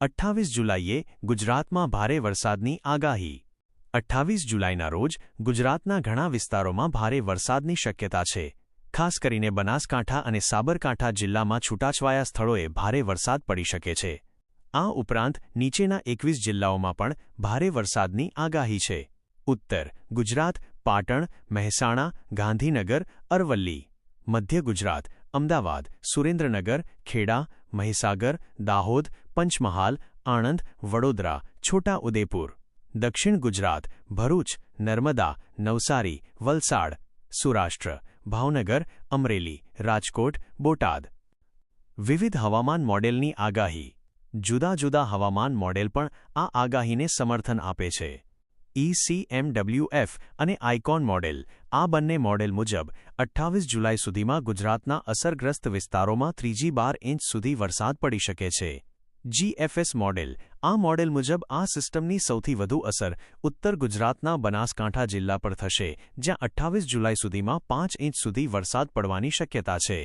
28 જુલાઈએ ગુજરાતમાં ભારે વરસાદની આગાહી 28 જુલાઈના રોજ ગુજરાતના ઘણા વિસ્તારોમાં ભારે વરસાદની શક્યતા છે. ખાસ કરીને બનાસકાંઠા અને સાબરકાંઠા જિલ્લામાં છૂટાછવાયા સ્થળોએ ભારે વરસાદ પડી શકે છે. આ ઉપરાંત નીચેના 21 જિલ્લાઓમાં પણ ભારે વરસાદની આગાહી છે. ઉત્તર ગુજરાત પાટણ, મહેસાણા, ગાંધીનગર, અરવલ્લી. મધ્ય ગુજરાત અમદાવાદ, સુરેન્દ્રનગર, ખેડા, મહીસાગર, દાહોદ, પંચમહાલ, આણંદ, વડોદરા, છોટા ઉદેપુર. દક્ષિણ ગુજરાત ભરૂચ, નર્મદા, નવસારી, વલસાડ. સૌરાષ્ટ્ર ભાવનગર, અમરેલી, રાજકોટ, બોટાદ. વિવિધ હવામાન મોડેલની આગાહી. જુદા જુદા હવામાન મોડેલ પણ આ આગાહીને સમર્થન આપે છે. ECMWF અને આઇકોન મોડેલ. આ બંને મોડેલ મુજબ 28 જુલાઈ સુધીમાં ગુજરાતના અસરગ્રસ્ત વિસ્તારોમાં 3-12 ઇંચ સુધી વરસાદ પડી શકે છે. GFS model. આ મોડેલ મુજબ આ સિસ્ટમની સૌથી વધુ અસર ઉત્તર ગુજરાતના બનાસકાંઠા જિલ્લા પર થશે, જ્યાં 28 જુલાઈ સુધીમાં 5 ઇંચ સુધી વરસાદ પડવાની શક્યતા છે.